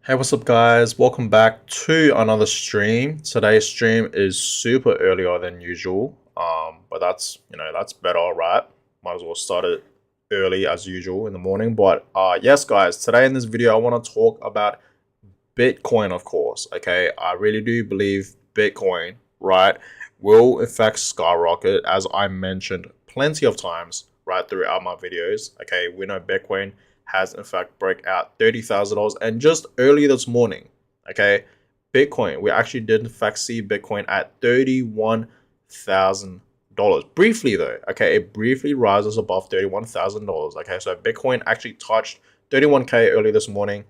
Hey, what's up, guys? Welcome back to another stream. Today's stream is super earlier than usual, but that's better, right? Might as well start it early as usual in the morning. But yes, guys, today in this video, I want to talk about Bitcoin, of course. Okay, I really do believe Bitcoin, right, will in fact skyrocket, as I mentioned plenty of times, right, throughout my videos. Okay, we know Bitcoin has in fact broke out $30,000, and just early this morning, okay, Bitcoin, we actually did in fact see Bitcoin at $31,000. Briefly though, okay, it briefly rises above $31,000. Okay, so Bitcoin actually touched 31K early this morning.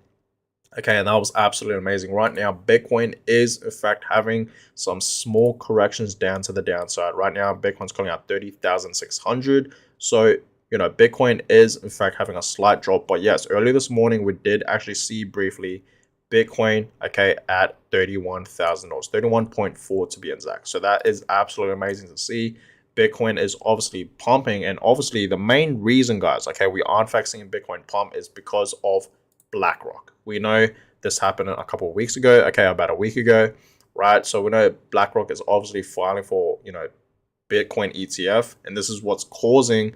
Okay, and that was absolutely amazing. Right now, Bitcoin is in fact having some small corrections down to the downside. Right now, Bitcoin's calling out 30,600. So, Bitcoin is in fact having a slight drop. But yes, early this morning, we did actually see briefly Bitcoin, okay, at $31,000, 31.4 to be exact. So that is absolutely amazing to see. Bitcoin is obviously pumping, and obviously the main reason, guys, okay, we aren't seeing Bitcoin pump is because of BlackRock. We know this happened a couple of weeks ago, okay, about a week ago, right? So we know BlackRock is obviously filing for, Bitcoin ETF, and this is what's causing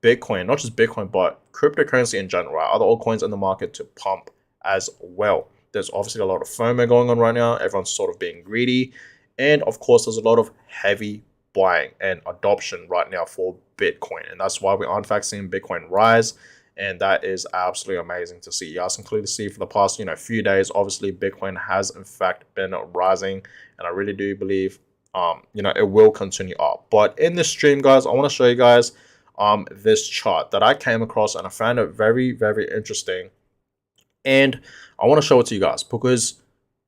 Bitcoin, not just Bitcoin, but cryptocurrency in general, right? Other altcoins in the market to pump as well. There's obviously a lot of FOMO going on right now. Everyone's sort of being greedy. And of course, there's a lot of heavy buying and adoption right now for Bitcoin. And that's why we aren't seeing Bitcoin rise, and that is absolutely amazing to see. You guys can clearly see for the past few days, obviously Bitcoin has in fact been rising, and I really do believe it will continue up. But in this stream, guys, I want to show you guys this chart that I came across, and I found it very, very interesting, and I want to show it to you guys because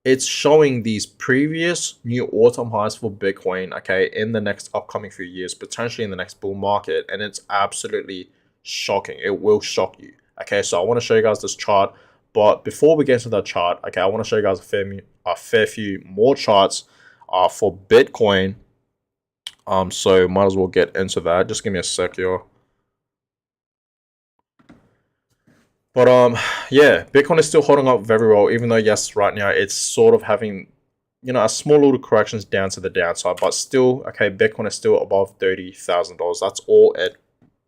it's showing these previous new all-time highs for Bitcoin, okay, in the next upcoming few years, potentially in the next bull market, and it's absolutely shocking. It will shock you. Okay, so I want to show you guys this chart, but before we get into that chart, okay, I want to show you guys a fair few more charts for Bitcoin. So might as well get into that. Just give me a sec here. But yeah, Bitcoin is still holding up very well, even though yes, right now it's sort of having a small little corrections down to the downside, but still, okay, Bitcoin is still above $30,000. That's all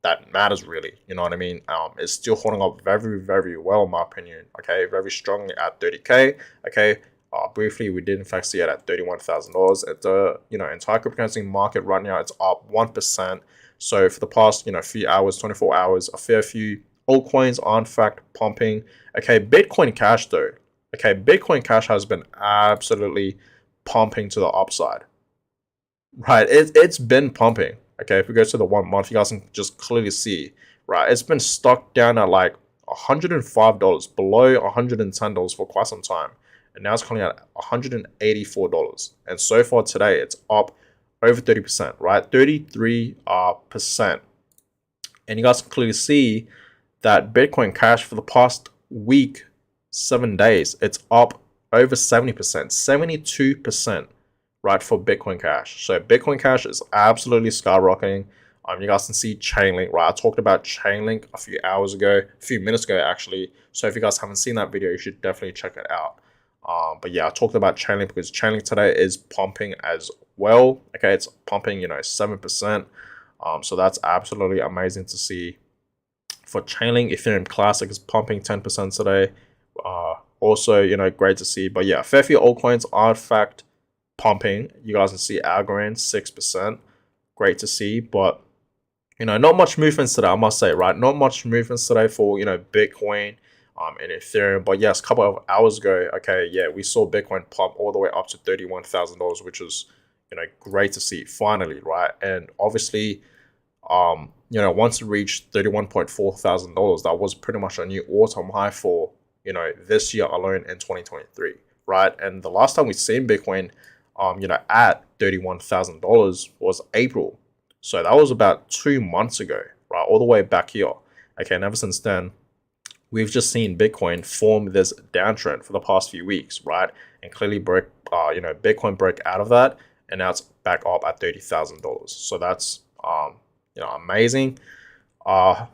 that matters, really. You know what I mean? It's still holding up very, very well, in my opinion. Okay, very strongly at 30K. Okay, briefly, we did in fact see it at $31,000. At the entire cryptocurrency market right now, it's up 1%. So for the past few hours, 24 hours, a fair few altcoins are in fact pumping. Okay, Bitcoin Cash though. Okay, Bitcoin Cash has been absolutely pumping to the upside. Right, it's been pumping. Okay, if we go to the 1 month, you guys can just clearly see, right, it's been stuck down at like $105, below $110 for quite some time. And now it's coming at $184. And so far today, it's up over 30%, right? 33%. And you guys can clearly see that Bitcoin Cash for the past week, 7 days, it's up over 70%, 72%, right, for Bitcoin Cash. So Bitcoin Cash is absolutely skyrocketing. You guys can see Chainlink, right? I talked about Chainlink a few minutes ago, actually. So if you guys haven't seen that video, you should definitely check it out. But yeah, I talked about Chainlink because Chainlink today is pumping as well. Okay, it's pumping, 7%. So that's absolutely amazing to see. For Chainlink, Ethereum Classic is pumping 10% today. Also, great to see. But yeah, fair few altcoins are in fact pumping. You guys can see Algorand 6%. Great to see. But not much movements today, I must say, right? Not much movements today for Bitcoin and Ethereum. But yes, a couple of hours ago, okay, yeah, we saw Bitcoin pump all the way up to $31,000, which was great to see finally, right? And obviously, once it reached $31,400, that was pretty much a new all-time high for, this year alone in 2023, right? And the last time we seen Bitcoin, at $31,000 was April. So that was about 2 months ago, right? All the way back here. Okay, and ever since then, we've just seen Bitcoin form this downtrend for the past few weeks, right? And clearly Bitcoin broke out of that, and now it's back up at $30,000. So that's amazing. Uh,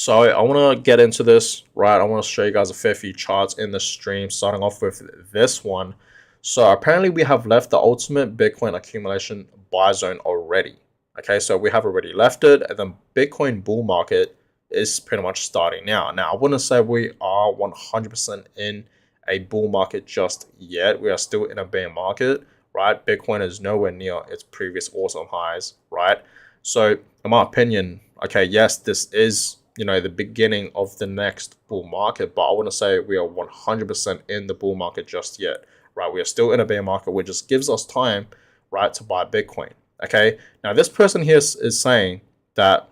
So I want to get into this, right? I want to show you guys a fair few charts in the stream, starting off with this one. So apparently we have left the ultimate Bitcoin accumulation buy zone already. Okay, so we have already left it, and the Bitcoin bull market is pretty much starting now. Now, I wouldn't say we are 100% in a bull market just yet. We are still in a bear market, right? Bitcoin is nowhere near its previous all-time highs, right? So in my opinion, okay, yes, this is, the beginning of the next bull market, but I wouldn't say we are 100% in the bull market just yet, right? We are still in a bear market, which just gives us time, right, to buy Bitcoin. Okay, now this person here is saying that,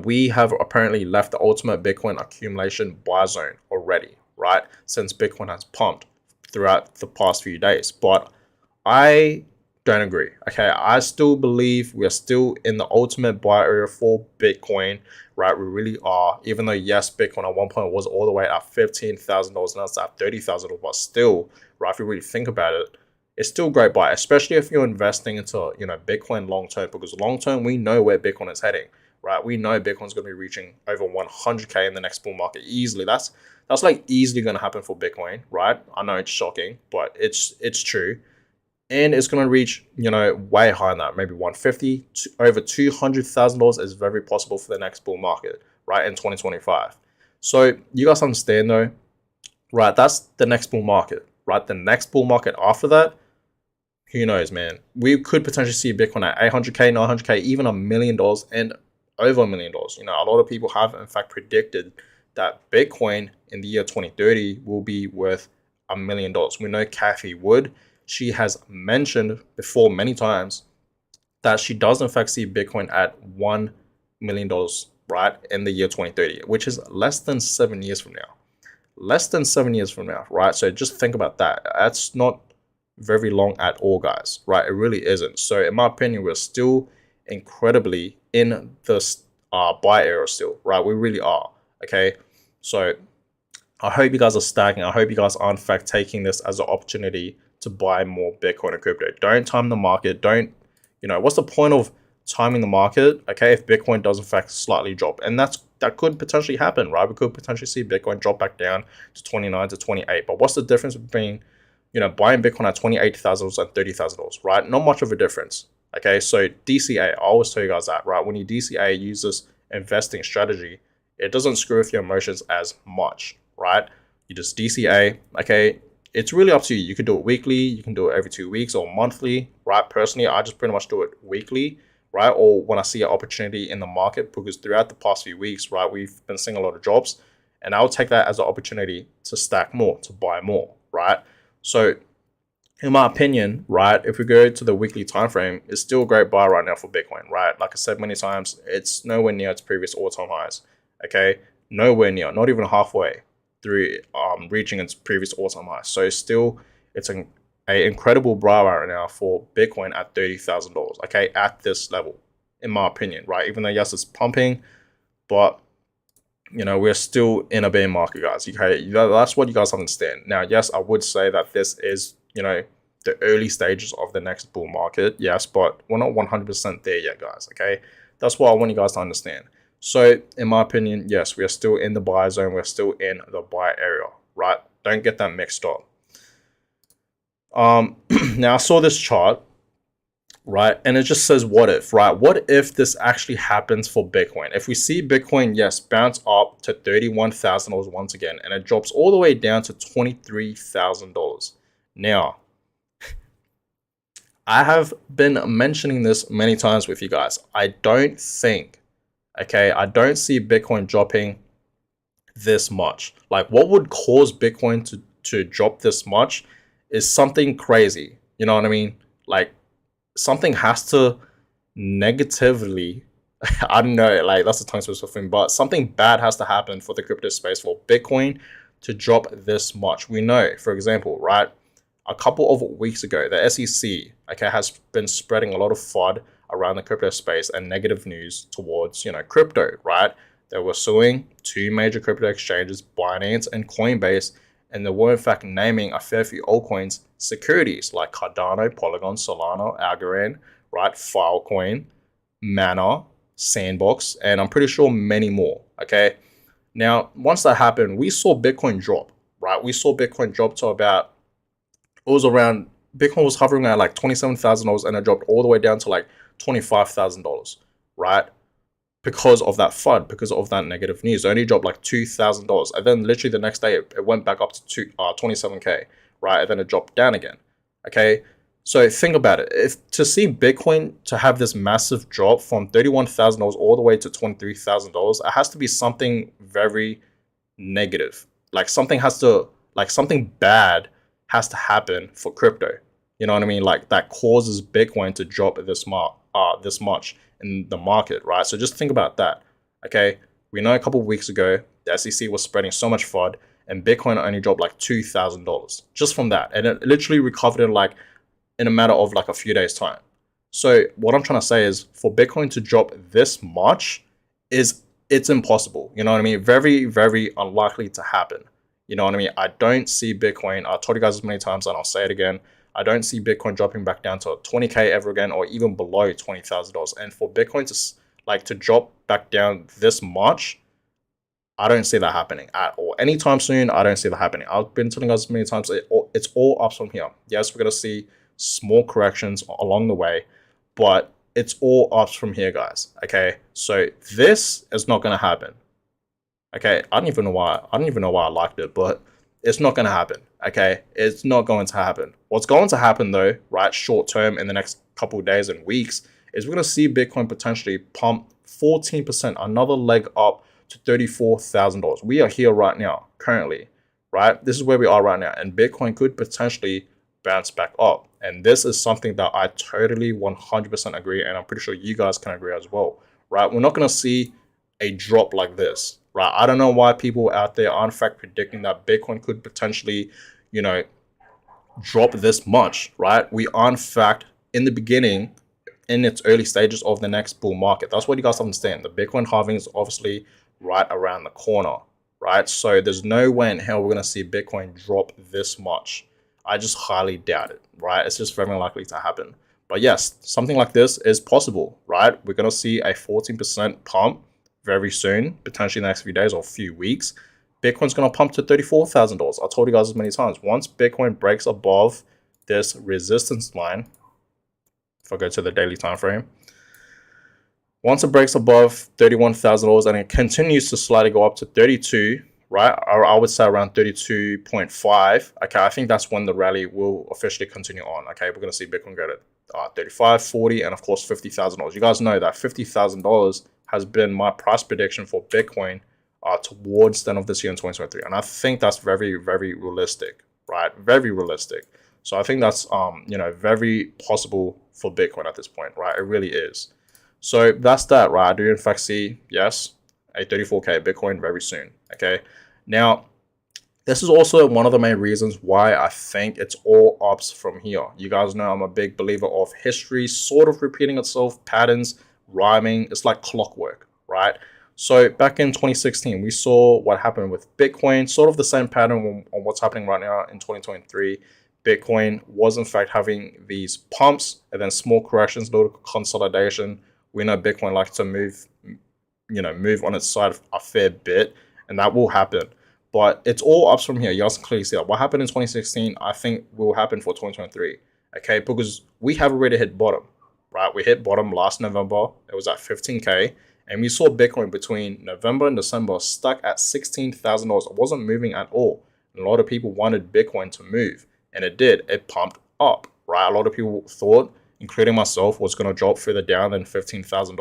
we have apparently left the ultimate Bitcoin accumulation buy zone already, right? Since Bitcoin has pumped throughout the past few days. But I don't agree. Okay, I still believe we are still in the ultimate buy area for Bitcoin, right? We really are. Even though, yes, Bitcoin at one point was all the way at $15,000, now it's at $30,000, but still, right? If you really think about it, it's still a great buy, especially if you're investing into, Bitcoin long term, because long term we know where Bitcoin is heading, right? We know Bitcoin's going to be reaching over 100K in the next bull market easily. That's like easily going to happen for Bitcoin, right? I know it's shocking, but it's true. And it's going to reach, way higher than that, maybe 150 to over $200,000 is very possible for the next bull market, right, in 2025. So you guys understand though, right? That's the next bull market, right? The next bull market after that, who knows, man? We could potentially see Bitcoin at 800K, 900K, even $1 million and over $1 million. A lot of people have in fact predicted that Bitcoin in the year 2030 will be worth $1 million. We know Cathie Wood, she has mentioned before many times that she does in fact see Bitcoin at $1 million, right, in the year 2030, which is less than 7 years from now. Less than 7 years from now, right? So just think about that. That's not very long at all, guys, right? It really isn't. So in my opinion, we're still incredibly in this buy era still, right? We really are. Okay, so I hope you guys are stacking. I hope you guys are in fact taking this as an opportunity to buy more Bitcoin and crypto. Don't time the market. Don't, what's the point of timing the market? Okay, if Bitcoin does in fact slightly drop, and that could potentially happen, right? We could potentially see Bitcoin drop back down to 29 to 28. But what's the difference between, buying Bitcoin at $28,000 and $30,000, right? Not much of a difference. Okay, so DCA, I always tell you guys that, right? When you DCA, use this investing strategy, it doesn't screw with your emotions as much, right? You just DCA, okay? It's really up to you. You can do it weekly, you can do it every 2 weeks or monthly, right? Personally, I just pretty much do it weekly, right? Or when I see an opportunity in the market, because throughout the past few weeks, right, we've been seeing a lot of drops, and I'll take that as an opportunity to stack more, to buy more, right? So in my opinion, right, if we go to the weekly time frame, it's still a great buy right now for Bitcoin, right? Like I said many times, it's nowhere near its previous all-time highs, okay? Nowhere near, not even halfway through reaching its previous all-time highs. So still, it's an incredible buy right now for Bitcoin at $30,000, okay, at this level, in my opinion, right? Even though, yes, it's pumping, but we're still in a bear market, guys. Okay, that's what you guys understand. Now, yes, I would say that this is, the early stages of the next bull market. Yes, but we're not 100% there yet, guys. Okay, that's what I want you guys to understand. So, in my opinion, yes, we are still in the buy zone. We're still in the buy area, right? Don't get that mixed up. Now I saw this chart, right? And it just says, what if, right? What if this actually happens for Bitcoin? If we see Bitcoin, yes, bounce up to $31,000 once again, and it drops all the way down to $23,000. Now, I have been mentioning this many times with you guys. I don't see Bitcoin dropping this much. Like, what would cause Bitcoin to drop this much is something crazy. You know what I mean? Like, something has to negatively, I don't know, like that's a tongue twister thing, but something bad has to happen for the crypto space for Bitcoin to drop this much. We know, for example, right, a couple of weeks ago, the SEC, okay, has been spreading a lot of FUD around the crypto space and negative news towards, crypto, right? They were suing two major crypto exchanges, Binance and Coinbase, and they were in fact naming a fair few altcoins securities like Cardano, Polygon, Solana, Algorand, right, Filecoin, Mana, Sandbox, and I'm pretty sure many more. Okay. Now, once that happened, we saw Bitcoin drop, right? We saw Bitcoin drop to about, it was around, Bitcoin was hovering at like $27,000 and it dropped all the way down to like $25,000, right? Because of that FUD, because of that negative news. It only dropped like $2,000. And then literally the next day, it went back up to 27K, right? And then it dropped down again, okay? So think about it. If to see Bitcoin to have this massive drop from $31,000 all the way to $23,000, it has to be something very negative. Like something has to, like something bad has to happen for crypto. You know what I mean? Like that causes Bitcoin to drop this much in the market, right? So just think about that. Okay, we know a couple of weeks ago the SEC was spreading so much FUD, and Bitcoin only dropped like $2,000 just from that, and it literally recovered in a matter of like a few days' time. So what I'm trying to say is, for Bitcoin to drop this much it's impossible. You know what I mean? Very, very unlikely to happen. You know what I mean? I don't see Bitcoin. I told you guys as many times, and I'll say it again. I don't see Bitcoin dropping back down to 20K ever again, or even below $20,000. And for Bitcoin to drop back down this much, I don't see that happening at all. Anytime soon, I don't see that happening. I've been telling us many times, it's all ups from here. Yes, we're going to see small corrections along the way, but it's all ups from here, guys. Okay, so this is not going to happen. Okay, I don't even know why I liked it, but it's not going to happen. Okay, it's not going to happen. What's going to happen though, right, short term in the next couple of days and weeks, is we're going to see Bitcoin potentially pump 14%, another leg up to $34,000. We are here right now, currently, right? This is where we are right now, and Bitcoin could potentially bounce back up. And this is something that I totally 100% agree, and I'm pretty sure you guys can agree as well, right? We're not going to see a drop like this, right? I don't know why people out there are in fact predicting that Bitcoin could potentially, drop this much, right? We are in fact in the beginning, in its early stages of the next bull market. That's what you guys understand. The Bitcoin halving is obviously right around the corner, right? So there's no way in hell we're going to see Bitcoin drop this much. I just highly doubt it, right? It's just very unlikely to happen. But yes, something like this is possible, right? We're going to see a 14% pump very soon, potentially in the next few days or a few weeks. Bitcoin's going to pump to $34,000. I told you guys as many times. Once Bitcoin breaks above this resistance line, if I go to the daily time frame, once it breaks above $31,000 and it continues to slightly go up to 32, right? I would say around 32.5. Okay, I think that's when the rally will officially continue on. Okay, we're going to see Bitcoin go to 35, 40, and of course $50,000. You guys know that $50,000 has been my price prediction for Bitcoin towards the end of this year in 2023, and I think that's very, very realistic, right? Very realistic. So I think that's very possible for Bitcoin at this point, right? It really is. So that's that, right? I do in fact see, yes, a 34K Bitcoin very soon. Okay, now this is also one of the main reasons why I think it's all ups from here. You guys know I'm a big believer of history sort of repeating itself, patterns rhyming. It's like clockwork, right? So back in 2016, we saw what happened with Bitcoin, sort of the same pattern on what's happening right now in 2023. Bitcoin was in fact having these pumps and then small corrections, little consolidation. We know Bitcoin likes to move on its side a fair bit, and that will happen. But it's all ups from here. You guys can clearly see that. What happened in 2016, I think will happen for 2023. Okay, because we have already hit bottom, right? We hit bottom last November. It was at 15K. And we saw Bitcoin between November and December stuck at $16,000. It wasn't moving at all. And a lot of people wanted Bitcoin to move. And it did. It pumped up, right? A lot of people thought, including myself, was going to drop further down than $15,000.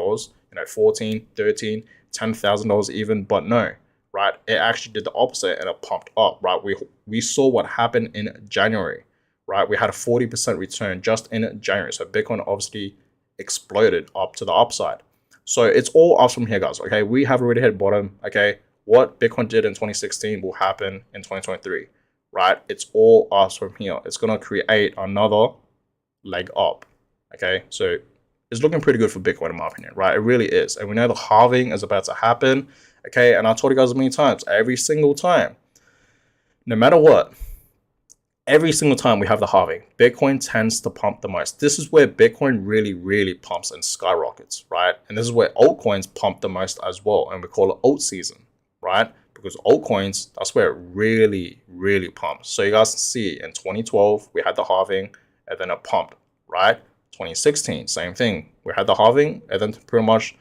$14,000, $13,000, $10,000 even. But no, right? It actually did the opposite and it pumped up, right? We saw what happened in January, right? We had a 40% return just in January. So Bitcoin obviously exploded up to the upside. So it's all up from here, guys. Okay, we have already hit bottom. Okay, what Bitcoin did in 2016 will happen in 2023, right? It's all up from here. It's gonna create another leg up. Okay, so it's looking pretty good for Bitcoin in my opinion, right? It really is, and we know the halving is about to happen. Okay, and I told you guys many times, every single time, no matter what, every single time we have the halving, Bitcoin tends to pump the most. This is where Bitcoin really, really pumps and skyrockets, right? And this is where altcoins pump the most as well. And we call it alt season, right? Because altcoins, that's where it really, really pumps. So you guys can see in 2012, we had the halving and then it pumped, right? 2016, same thing. We had the halving and then pretty much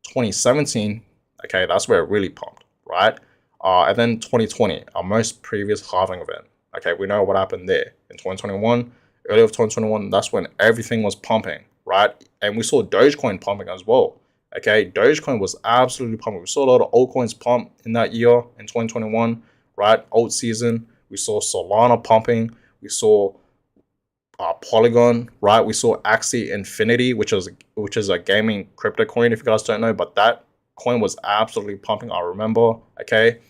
2017, okay, that's where it really pumped, right? And then 2020, our most previous halving event. Okay, we know what happened there in 2021. Early of 2021, that's when everything was pumping, right? And we saw Dogecoin pumping as well. Okay, Dogecoin was absolutely pumping. We saw a lot of altcoins pump in that year in 2021, right? Alt season. We saw Solana pumping. We saw Polygon, right? We saw Axie Infinity, which is a gaming crypto coin, if you guys don't know, but that coin was absolutely pumping. I remember, okay,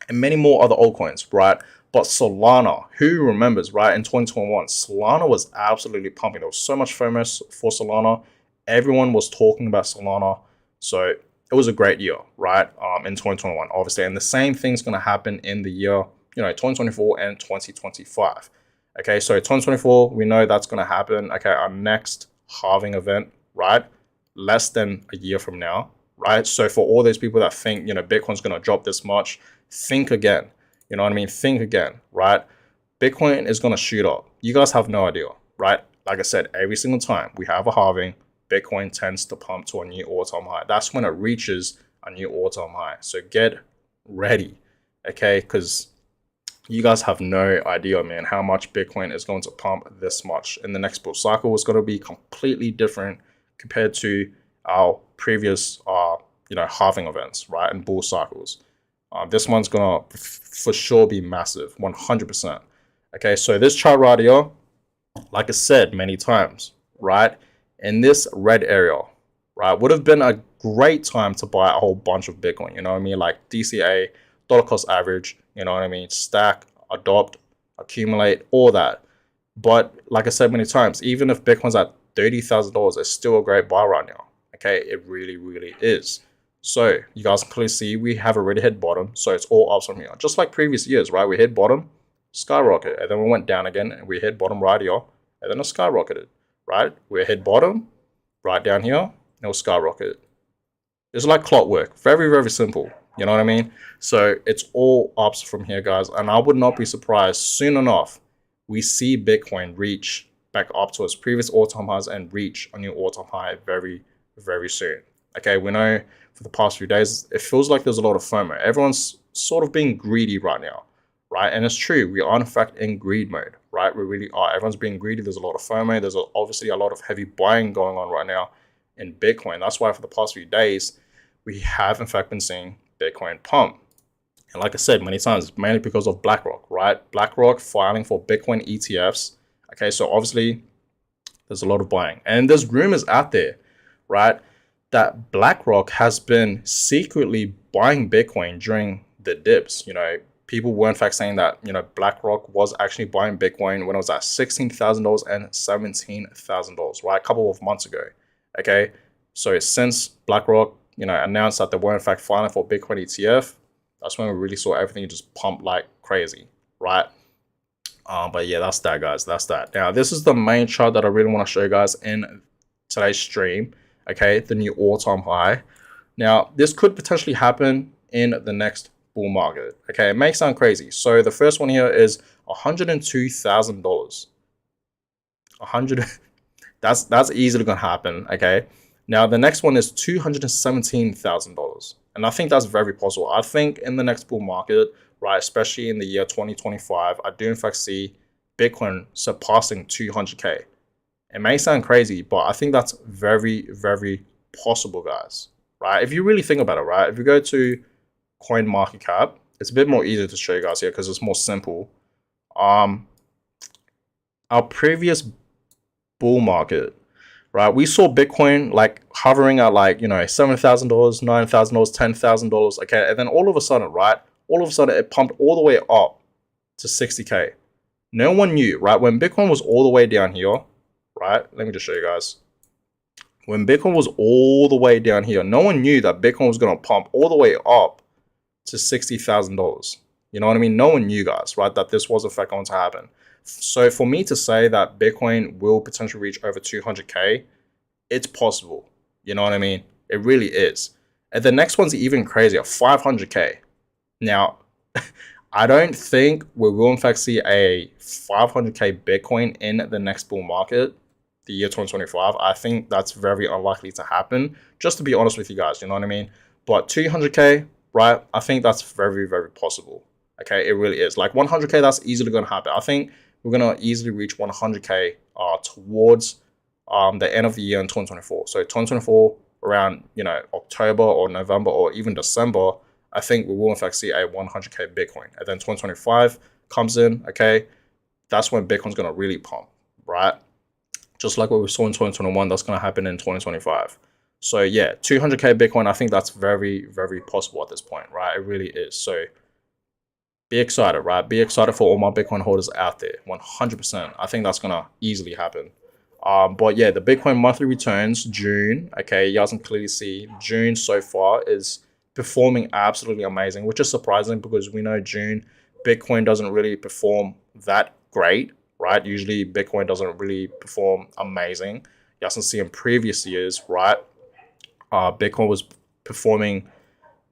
and many more other altcoins, right? But Solana, who remembers, right? In 2021, Solana was absolutely pumping. There was so much FOMO for Solana. Everyone was talking about Solana. So it was a great year, right? In 2021, obviously. And the same thing's going to happen in the year, 2024 and 2025. Okay, so 2024, we know that's going to happen. Okay, our next halving event, right? Less than a year from now, right? So for all those people that think, Bitcoin's going to drop this much, think again. You know what I mean? Think again, right? Bitcoin is going to shoot up. You guys have no idea, right? Like I said, every single time we have a halving, Bitcoin tends to pump to a new all-time high. That's when it reaches a new all-time high. So get ready, okay? Because you guys have no idea, man, how much Bitcoin is going to pump this much. In the next bull cycle, it's going to be completely different compared to our previous, halving events, right? And bull cycles. This one's gonna for sure be massive, 100%. Okay, so this chart right here, like I said many times, right, in this red area, right, would have been a great time to buy a whole bunch of Bitcoin. You know what I mean? Like DCA, dollar cost average. You know what I mean? Stack, adopt, accumulate, all that. But like I said many times, even if Bitcoin's at $30,000, it's still a great buy right now. Okay, it really, really is. So you guys can clearly see we have already hit bottom. So it's all ups from here. Just like previous years, right? We hit bottom, skyrocket. And then we went down again and we hit bottom right here. And then it skyrocketed, right? We hit bottom right down here and it was skyrocketed. It's like clockwork. Very, very simple. You know what I mean? So it's all ups from here, guys. And I would not be surprised soon enough we see Bitcoin reach back up to its previous all-time highs and reach a new all-time high very, very soon. Okay, we know for the past few days, it feels like there's a lot of FOMO. Everyone's sort of being greedy right now, right? And it's true. We are, in fact, in greed mode, right? We really are. Everyone's being greedy. There's a lot of FOMO. There's obviously a lot of heavy buying going on right now in Bitcoin. That's why for the past few days, we have, in fact, been seeing Bitcoin pump. And like I said many times, mainly because of BlackRock, right? BlackRock filing for Bitcoin ETFs. Okay, so obviously, there's a lot of buying. And there's rumors out there, right, that BlackRock has been secretly buying Bitcoin during the dips. People were in fact saying that, BlackRock was actually buying Bitcoin when it was at $16,000 and $17,000, right? A couple of months ago. Okay. So since BlackRock, announced that they were in fact filing for Bitcoin ETF, that's when we really saw everything just pump like crazy, right? But yeah, that's that, guys. That's that. Now, this is the main chart that I really want to show you guys in today's stream. Okay, the new all-time high. Now, this could potentially happen in the next bull market. Okay, it may sound crazy. So the first one here is $102,000. That's easily gonna happen. Okay. Now the next one is $217,000, and I think that's very possible. I think in the next bull market, right, especially in the year 2025, I do in fact see Bitcoin surpassing 200K. It may sound crazy, but I think that's very, very possible, guys, right? If you really think about it, right? If you go to CoinMarketCap, it's a bit more easier to show you guys here because it's more simple. Our previous bull market, right? We saw Bitcoin like hovering at like, $7,000, $9,000, $10,000. Okay. And then all of a sudden, right? All of a sudden it pumped all the way up to 60K. No one knew, right? When Bitcoin was all the way down here, right? Let me just show you guys. When Bitcoin was all the way down here, no one knew that Bitcoin was going to pump all the way up to $60,000. You know what I mean? No one knew, guys, right? That this was in fact going to happen. So for me to say that Bitcoin will potentially reach over 200K, it's possible. You know what I mean? It really is. And the next one's even crazier, 500K. Now, I don't think we will in fact see a 500K Bitcoin in the next bull market, the year 2025. I think that's very unlikely to happen, just to be honest with you guys, you know what I mean? But 200K, right? I think that's very, very possible. Okay, it really is. Like 100K, that's easily going to happen. I think we're going to easily reach 100K towards the end of the year in 2024. So 2024, around, October or November or even December, I think we will in fact see a 100K Bitcoin. And then 2025 comes in, okay, that's when Bitcoin's going to really pump, right? Just like what we saw in 2021, that's going to happen in 2025. So yeah, 200K Bitcoin, I think that's very, very possible at this point, right? It really is. So be excited, right? Be excited for all my Bitcoin holders out there, 100%. I think that's going to easily happen. But yeah, the Bitcoin monthly returns, June, okay, you guys can clearly see June so far is performing absolutely amazing, which is surprising because we know June, Bitcoin doesn't really perform that great, right? Usually Bitcoin doesn't really perform amazing. You guys can see in previous years, right? Bitcoin was performing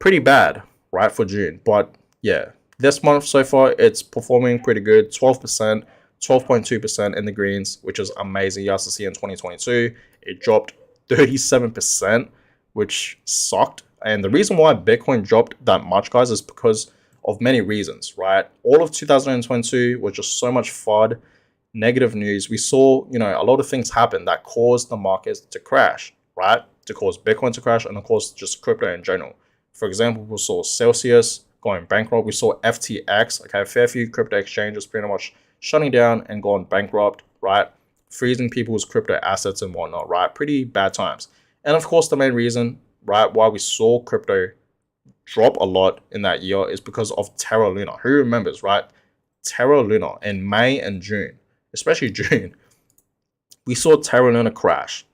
pretty bad, right, for June. But yeah, this month so far, it's performing pretty good, 12%. 12.2% in the greens, which is amazing. You guys can see in 2022, it dropped 37%, which sucked. And the reason why Bitcoin dropped that much, guys, is because of many reasons, right? All of 2022 was just so much FUD, negative news. We saw, a lot of things happen that caused the markets to crash, right? To cause Bitcoin to crash and of course just crypto in general. For example, we saw Celsius going bankrupt. We saw FTX, okay, a fair few crypto exchanges pretty much shutting down and going bankrupt, right? Freezing people's crypto assets and whatnot, right? Pretty bad times. And of course, the main reason, right, why we saw crypto drop a lot in that year is because of Terra Luna. Who remembers, right? Terra Luna in May and June, especially June, we saw Terra Luna crash,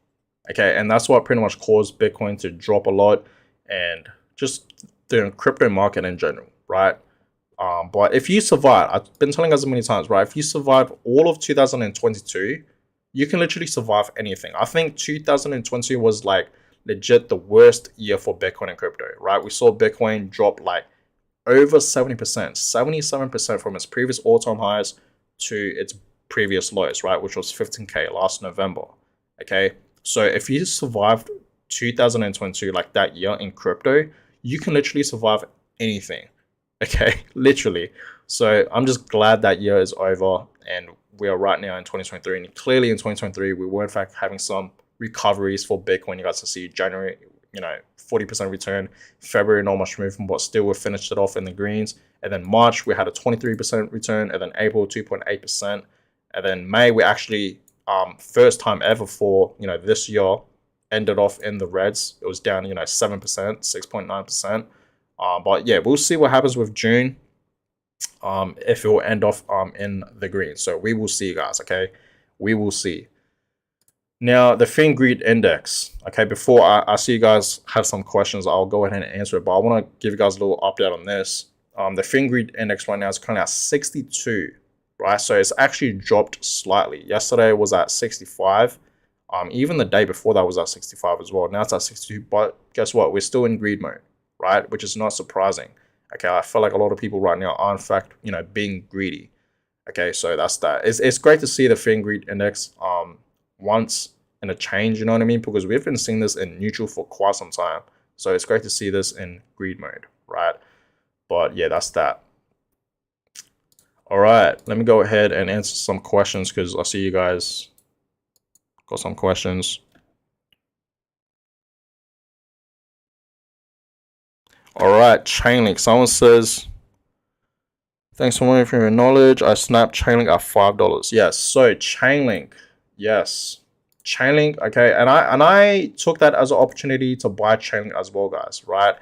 okay? And that's what pretty much caused Bitcoin to drop a lot and just the crypto market in general, right? But if you survive, I've been telling us many times, right? If you survive all of 2022, you can literally survive anything. I think 2020 was like legit the worst year for Bitcoin and crypto, right? We saw Bitcoin drop like over 70%, 77% from its previous all-time highs to its previous lows, right? Which was 15K last November, okay? So if you survived 2022, like that year in crypto, you can literally survive anything. Okay, literally. So I'm just glad that year is over and we are right now in 2023. And clearly in 2023, we were in fact having some recoveries for Bitcoin. You guys can see January, 40% return. February, not much movement, but still we finished it off in the greens. And then March, we had a 23% return. And then April, 2.8%. And then May, we actually, first time ever for, this year, ended off in the reds. It was down, 7%, 6.9%. But yeah, we'll see what happens with June. If it will end off in the green. So we will see, guys. Okay, we will see. Now the FinGreed index. Okay, before I see you guys have some questions, I'll go ahead and answer it. But I want to give you guys a little update on this. The FinGreed index right now is currently at 62. Right, so it's actually dropped slightly. Yesterday it was at 65. Even the day before that was at 65 as well. Now it's at 62. But guess what? We're still in greed mode, right? Which is not surprising. Okay, I feel like a lot of people right now are in fact, being greedy. Okay, so that's that. It's great to see the FinGreed index once in a change, you know what I mean? Because we've been seeing this in neutral for quite some time. So it's great to see this in greed mode, right? But yeah, that's that. All right, let me go ahead and answer some questions because I see you guys got some questions. All right, Chainlink. Someone says, thanks for your knowledge. I snapped Chainlink at $5. Yes, so Chainlink, yes, Chainlink. Okay, and I took that as an opportunity to buy Chainlink as well, guys. Right.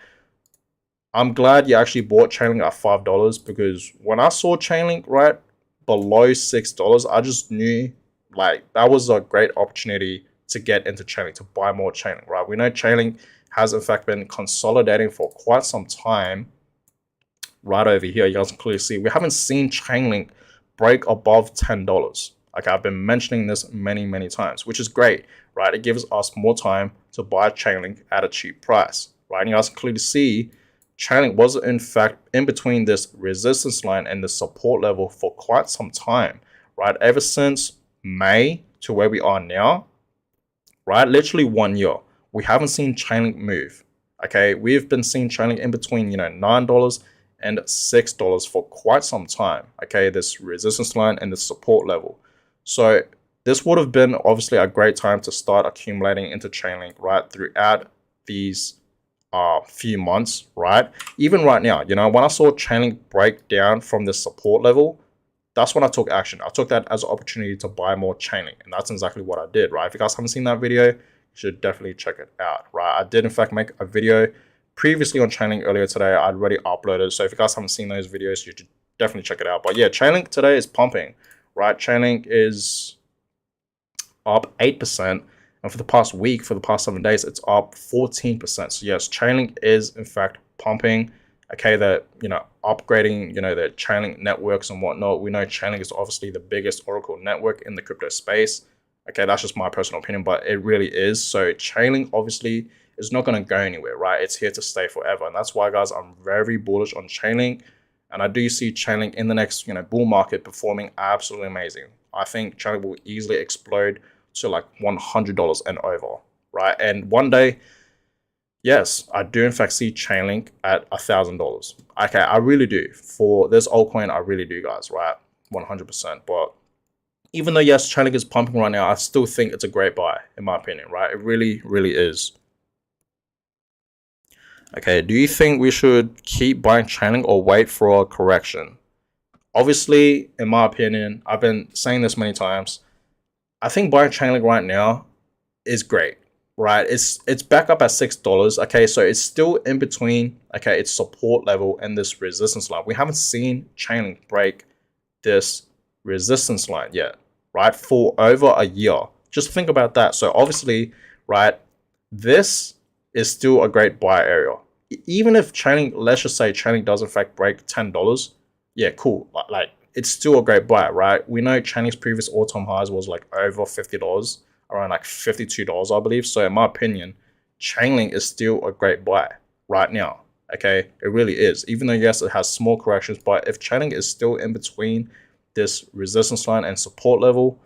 I'm glad you actually bought Chainlink at $5 because when I saw Chainlink right below $6, I just knew like that was a great opportunity to get into Chainlink, to buy more Chainlink. Right. We know Chainlink has in fact been consolidating for quite some time. Right over here, you guys can clearly see we haven't seen Chainlink break above $10. Okay, I've been mentioning this many times, which is great, right? It gives us more time to buy Chainlink at a cheap price, right? And you guys can clearly see Chainlink was in fact in between this resistance line and the support level for quite some time, right? Ever since May to where we are now, right? Literally 1 year. We haven't seen Chainlink move. Okay, we've been seeing Chainlink in between, $9 and $6 for quite some time. Okay, this resistance line and the support level. So this would have been obviously a great time to start accumulating into Chainlink, right? Throughout these few months, right? Even right now, when I saw Chainlink break down from the support level, that's when I took action. I took that as an opportunity to buy more Chainlink, and that's exactly what I did, right? If you guys haven't seen that video, you should definitely check it out, right? I did in fact make a video previously on Chainlink earlier today. I'd already uploaded, so if you guys haven't seen those videos, you should definitely check it out. But yeah, Chainlink today is pumping, right? Chainlink is up 8%, and for the past week, for the past 7 days, it's up 14%. So yes, Chainlink is in fact pumping. Okay, they're upgrading the Chainlink networks and whatnot. We know Chainlink is obviously the biggest Oracle network in the crypto space. Okay, that's just my personal opinion, but it really is. So Chainlink obviously is not going to go anywhere, right? It's here to stay forever, and that's why, guys, I'm very bullish on Chainlink, and I do see Chainlink in the next bull market performing absolutely amazing. I think Chainlink will easily explode to like $100 and over, right? And one day, yes, I do in fact see Chainlink at $1,000. Okay, I really do. For this altcoin, I really do, guys, right? 100%. But even though, yes, Chainlink is pumping right now, I still think it's a great buy, in my opinion, right? It really is. Okay, do you think we should keep buying Chainlink or wait for a correction? Obviously, in my opinion, I've been saying this many times, I think buying Chainlink right now is great, right? It's back up at $6. Okay, so it's still in between, okay, its support level and this resistance line. We haven't seen Chainlink break this resistance line yet, right? For over a year. Just think about that. So obviously, right, this is still a great buy area. Even if Chainlink, let's just say Chainlink does in fact break $10, yeah, cool. Like it's still a great buy, right? We know Chainlink's previous all-time highs was like over $50, around like $52, I believe. So in my opinion, Chainlink is still a great buy right now. Okay, it really is. Even though yes, it has small corrections, but if Chainlink is still in between this resistance line and support level,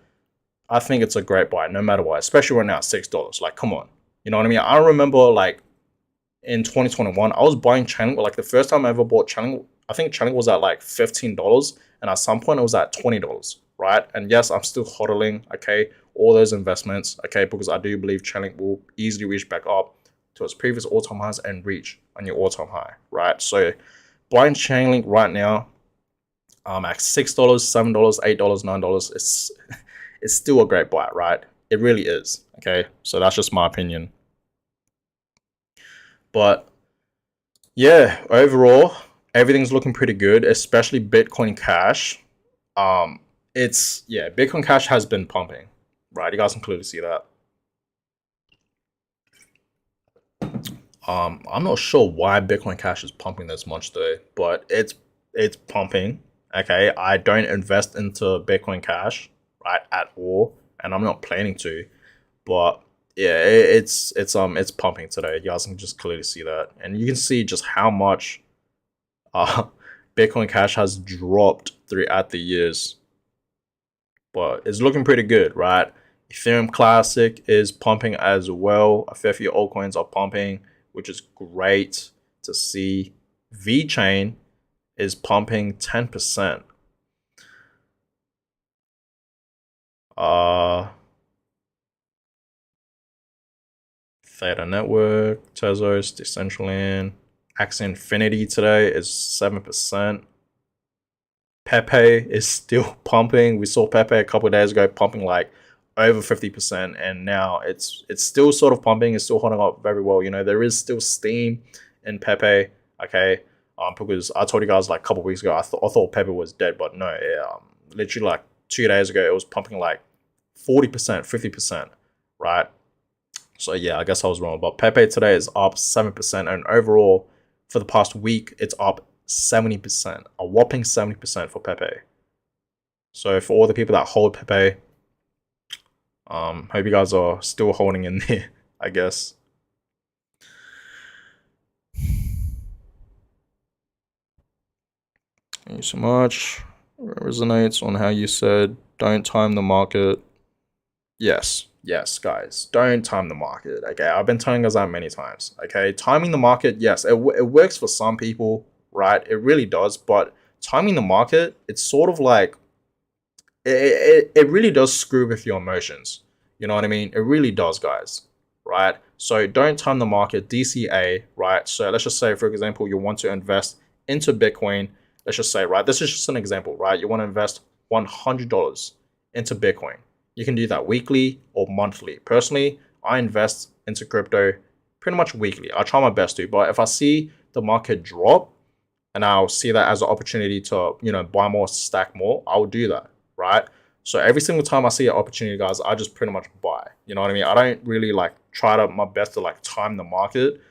I think it's a great buy no matter what, especially right now at $6. Like, come on. You know what I mean? I remember like in 2021, I was buying Chainlink. Like the first time I ever bought Chainlink, I think Chainlink was at like $15, and at some point it was at $20, right? And yes, I'm still hodling, okay, all those investments, okay, because I do believe Chainlink will easily reach back up to its previous all-time highs and reach a new all-time high, right? So buying Chainlink right now, at $6, $7, $8, $9, it's still a great buy, right? It really is, okay? So that's just my opinion. But yeah, overall, everything's looking pretty good, especially Bitcoin Cash. Bitcoin Cash has been pumping, right? You guys can clearly see that. I'm not sure why Bitcoin Cash is pumping this much though, but it's pumping. Okay, I don't invest into Bitcoin Cash, right, at all, and I'm not planning to. But yeah, it's pumping today. You guys can just clearly see that, and you can see just how much Bitcoin Cash has dropped throughout the years. But it's looking pretty good, right? Ethereum Classic is pumping as well. A fair few altcoins are pumping, which is great to see. VeChain is pumping 10%. Theta Network, Tezos, Decentraland, Axie Infinity today is 7%. Pepe is still pumping. We saw Pepe a couple of days ago pumping like over 50%, and now it's still sort of pumping. It's still holding up very well. There is still steam in Pepe. Okay, because I told you guys like a couple of weeks ago I thought Pepe was dead, but no, literally like 2 days ago it was pumping like 40%, 50%, right? So yeah, I guess I was wrong. But Pepe today is up 7%, and overall for the past week it's up 70%, a whopping 70% for Pepe. So for all the people that hold Pepe, hope you guys are still holding in there, I guess. Thank you so much. Resonates on how you said don't time the market. Yes, guys, don't time the market. Okay, I've been telling us that many times. Okay, timing the market, yes, it works for some people, right? It really does. But timing the market, it's sort of like it really does screw with your emotions. You know what I mean? It really does, guys. Right? So don't time the market, DCA, right? So let's just say, for example, you want to invest into Bitcoin. Let's just say, right? This is just an example, right? You want to invest $100 into Bitcoin. You can do that weekly or monthly. Personally, I invest into crypto pretty much weekly. I try my best to, but if I see the market drop and I'll see that as an opportunity to, buy more, stack more, I'll do that, right? So every single time I see an opportunity, guys, I just pretty much buy. You know what I mean? I don't really like try to my best to like time the market.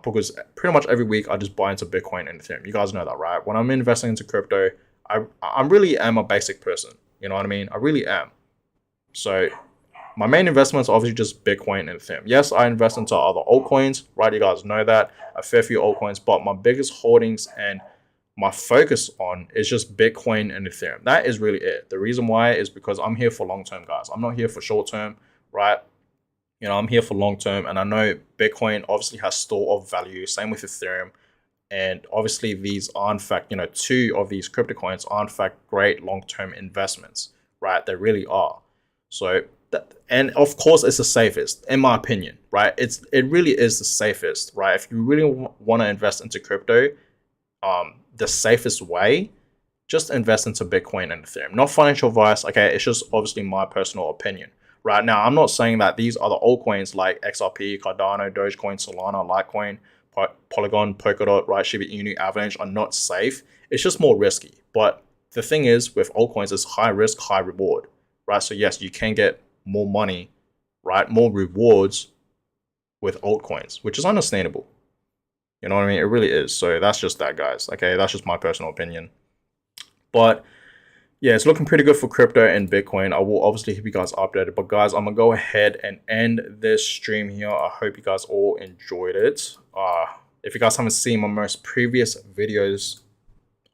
Because pretty much every week I just buy into Bitcoin and Ethereum. You guys know that, right? When I'm investing into crypto, I really am a basic person. You know what I mean? I really am. So my main investments are obviously just Bitcoin and Ethereum. Yes, I invest into other altcoins, right? You guys know that, a fair few altcoins, but my biggest holdings and my focus on is just Bitcoin and Ethereum. That is really it. The reason why is because I'm here for long term, guys. I'm not here for short term, right? I'm here for long term, and I know Bitcoin obviously has store of value. Same with Ethereum, and obviously these are in fact, two of these crypto coins are in fact great long term investments, right? They really are. So and of course it's the safest in my opinion, right? It really is the safest, right? If you really want to invest into crypto, the safest way, just invest into Bitcoin and Ethereum. Not financial advice, okay? It's just obviously my personal opinion. Right now, I'm not saying that these other altcoins like XRP, Cardano, Dogecoin, Solana, Litecoin, Polygon, Polkadot, right, Shiba Inu, Avalanche are not safe. It's just more risky. But the thing is, with altcoins, it's high risk, high reward, right? So yes, you can get more money, right, more rewards with altcoins, which is understandable. You know what I mean? It really is. So that's just that, guys. Okay, that's just my personal opinion. But yeah, it's looking pretty good for crypto and Bitcoin. I will obviously keep you guys updated. But guys, I'm gonna go ahead and end this stream here. I hope you guys all enjoyed it. If you guys haven't seen my most previous videos,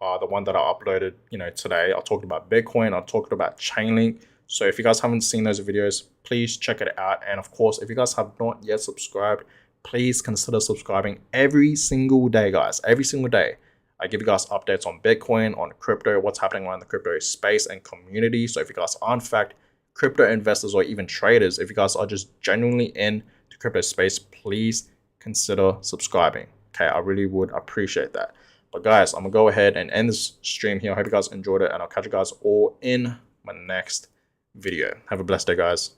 the one that I uploaded, today, I talked about Bitcoin. I talked about Chainlink. So if you guys haven't seen those videos, please check it out. And of course, if you guys have not yet subscribed, please consider subscribing every single day, guys. Every single day. I give you guys updates on Bitcoin, on crypto, what's happening around the crypto space and community. So if you guys are in fact crypto investors or even traders, if you guys are just genuinely in the crypto space, please consider subscribing. Okay, I really would appreciate that. But guys, I'm gonna go ahead and end this stream here. I hope you guys enjoyed it, and I'll catch you guys all in my next video. Have a blessed day, guys.